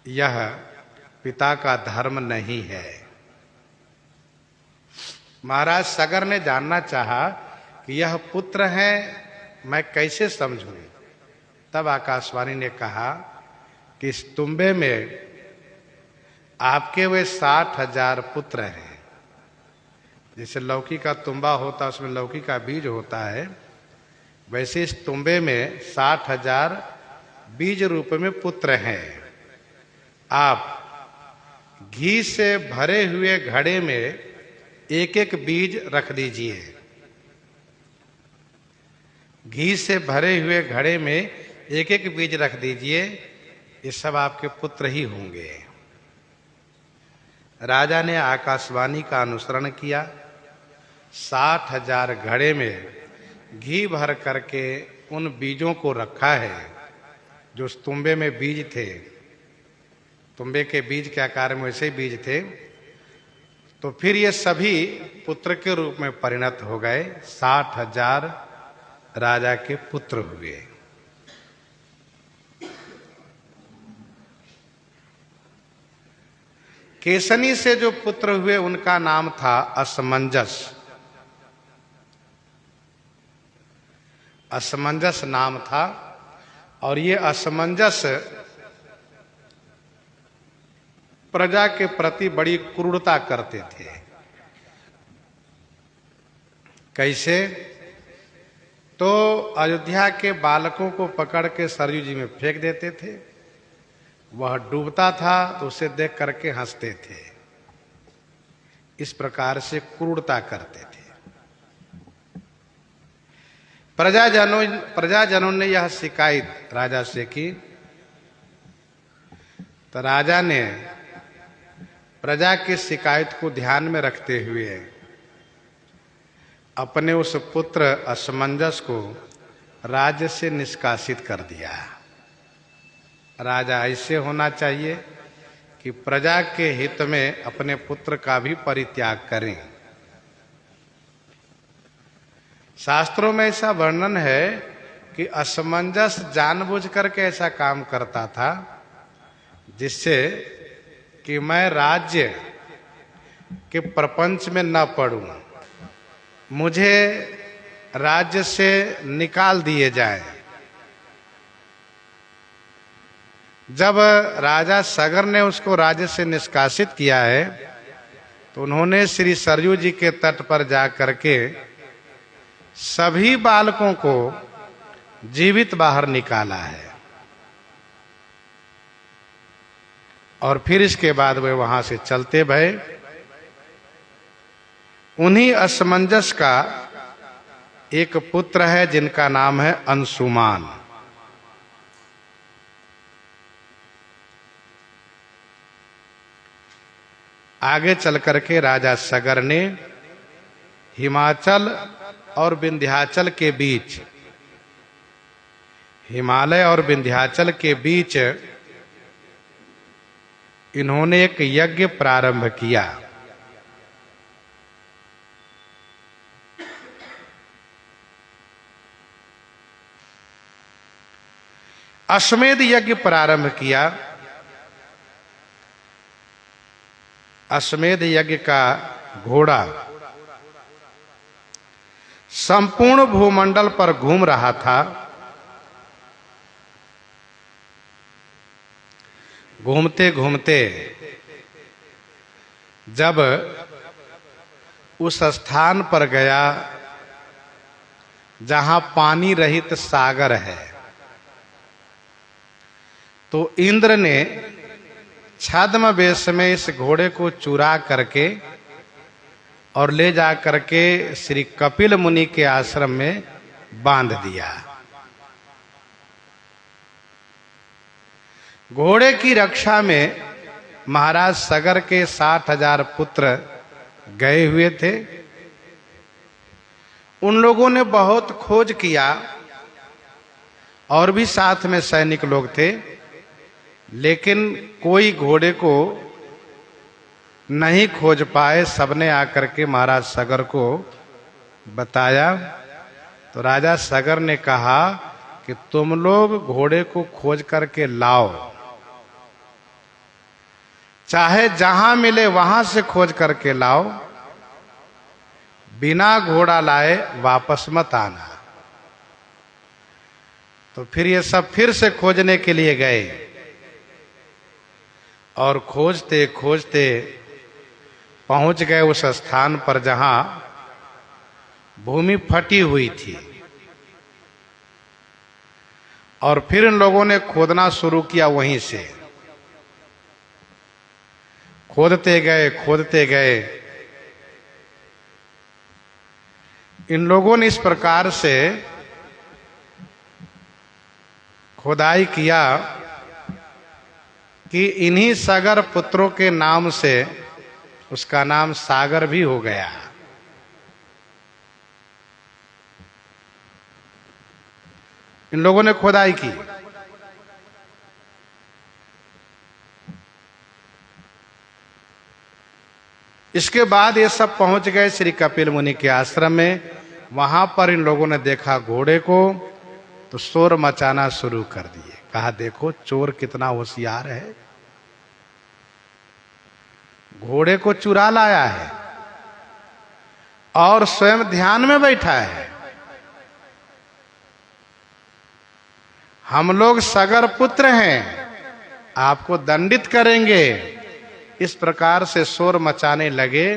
यह पिता का धर्म नहीं है। महाराज सगर ने जानना चाहा कि यह पुत्र है, मैं कैसे समझूं? तब आकाशवाणी ने कहा कि इस तुम्बे में आपके वे 60,000 पुत्र हैं। जैसे लौकी का तुम्बा होता है, उसमें लौकी का बीज होता है, वैसे इस तुम्बे में 60,000 बीज रूप में पुत्र हैं। आप घी से भरे हुए घड़े में एक एक बीज रख दीजिए। घी से भरे हुए घड़े में एक एक बीज रख दीजिए, ये सब आपके पुत्र ही होंगे। राजा ने आकाशवाणी का अनुसरण किया। 60,000 घड़े में घी भर करके उन बीजों को रखा है जो उस तुम्बे में बीज थे। तुम्बे के बीज के आकार में वैसे बीज थे। तो फिर ये सभी पुत्र के रूप में परिणत हो गए। 60,000 राजा के पुत्र हुए। केसनी से जो पुत्र हुए उनका नाम था असमंजस। असमंजस नाम था। और ये असमंजस प्रजा के प्रति बड़ी क्रूरता करते थे। कैसे? तो अयोध्या के बालकों को पकड़ के सरयू जी में फेंक देते थे। वह डूबता था तो उसे देख करके हंसते थे। इस प्रकार से क्रूरता करते थे। प्रजाजनों ने यह शिकायत राजा से की। तो राजा ने प्रजा की शिकायत को ध्यान में रखते हुए अपने उस पुत्र असमंजस को राज्य से निष्कासित कर दिया। राजा ऐसे होना चाहिए कि प्रजा के हित में अपने पुत्र का भी परित्याग करें। शास्त्रों में ऐसा वर्णन है कि असमंजस जानबूझ करके ऐसा काम करता था जिससे कि मैं राज्य के प्रपंच में न पड़ूं, मुझे राज्य से निकाल दिए जाए। जब राजा सगर ने उसको राज्य से निष्कासित किया है तो उन्होंने श्री सरयू जी के तट पर जा करके सभी बालकों को जीवित बाहर निकाला है। और फिर इसके बाद वे वहां से चलते भये। उन्हीं असमंजस का एक पुत्र है जिनका नाम है अंशुमान। आगे चल करके राजा सगर ने हिमाचल और विंध्याचल के बीच, हिमालय और विंध्याचल के बीच इन्होंने एक यज्ञ प्रारंभ किया। अश्वमेध यज्ञ प्रारंभ किया। अश्वमेध यज्ञ का घोड़ा संपूर्ण भूमंडल पर घूम रहा था। घूमते घूमते जब उस स्थान पर गया जहां पानी रहित सागर है, तो इंद्र ने छद्म वेश में इस घोड़े को चुरा करके और ले जा करके श्री कपिल मुनि के आश्रम में बांध दिया। घोड़े की रक्षा में महाराज सगर के 60,000 पुत्र गए हुए थे। उन लोगों ने बहुत खोज किया और भी साथ में सैनिक लोग थे, लेकिन कोई घोड़े को नहीं खोज पाए। सबने आकर के महाराज सगर को बताया तो राजा सगर ने कहा कि तुम लोग घोड़े को खोज करके लाओ चाहे जहां मिले वहां से खोज करके लाओ, बिना घोड़ा लाए वापस मत आना। तो फिर ये सब फिर से खोजने के लिए गए और खोजते खोजते पहुंच गए उस स्थान पर जहां भूमि फटी हुई थी। और फिर इन लोगों ने खोदना शुरू किया। वहीं से खोदते गए। इन लोगों ने इस प्रकार से खुदाई किया कि इन्हीं सागर पुत्रों के नाम से उसका नाम सागर भी हो गया। इन लोगों ने खुदाई की। इसके बाद ये सब पहुंच गए श्री कपिल मुनि के आश्रम में। वहां पर इन लोगों ने देखा घोड़े को, तो शोर मचाना शुरू कर दिए। कहा देखो चोर कितना होशियार है, घोड़े को चुरा लाया है और स्वयं ध्यान में बैठा है। हम लोग सगर पुत्र हैं, आपको दंडित करेंगे। इस प्रकार से शोर मचाने लगे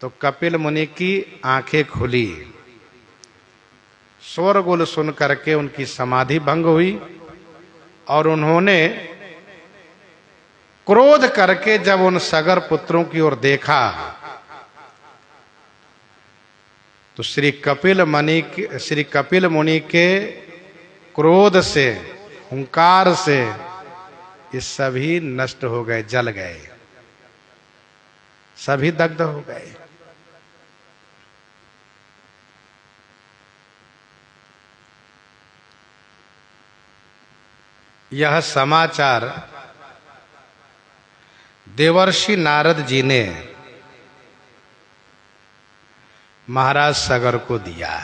तो कपिल मुनि की आंखें खुली। शोरगुल सुन करके उनकी समाधि भंग हुई और उन्होंने क्रोध करके जब उन सगर पुत्रों की ओर देखा तो श्री कपिल मुनि के क्रोध से, हुंकार से ये सभी नष्ट हो गए, जल गए, सभी दग्ध हो गए। यह समाचार देवर्षि नारद जी ने महाराज सगर को दिया।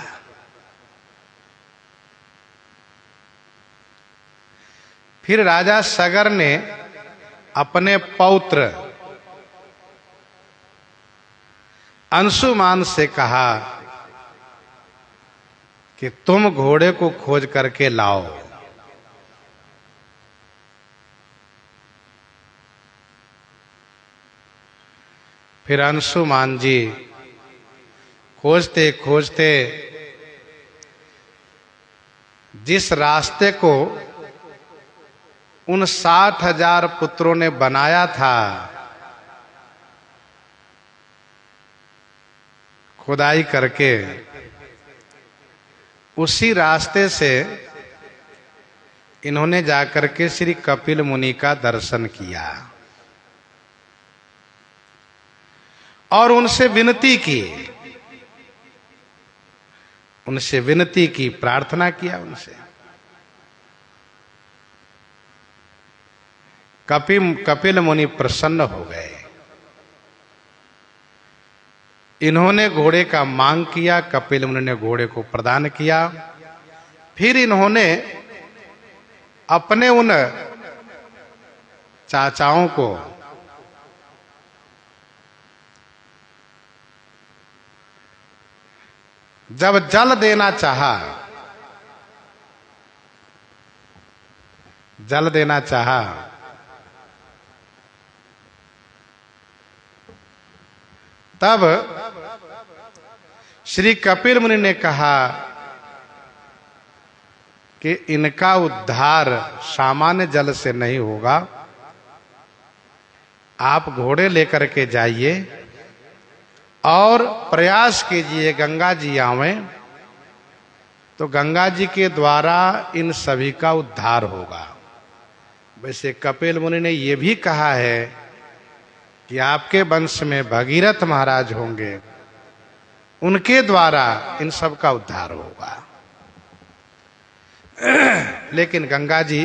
फिर राजा सगर ने अपने पौत्र अंशुमान से कहा कि तुम घोड़े को खोज करके लाओ। फिर अंशुमान जी खोजते खोजते जिस रास्ते को उन 60,000 पुत्रों ने बनाया था, खुदाई करके, उसी रास्ते से इन्होंने जाकर के श्री कपिल मुनि का दर्शन किया और उनसे विनती की, प्रार्थना किया उनसे। कपिल मुनि प्रसन्न हो गए। इन्होंने घोड़े का मांग किया, कपिल मुनि ने घोड़े को प्रदान किया। फिर इन्होंने अपने उन चाचाओं को जब जल देना चाहा, तब श्री कपिल मुनि ने कहा कि इनका उद्धार सामान्य जल से नहीं होगा, आप घोड़े लेकर के जाइए और प्रयास कीजिए गंगा जी आवें, तो गंगा जी के द्वारा इन सभी का उद्धार होगा। वैसे कपिल मुनि ने यह भी कहा है कि आपके वंश में भगीरथ महाराज होंगे, उनके द्वारा इन सब का उद्धार होगा। लेकिन गंगा जी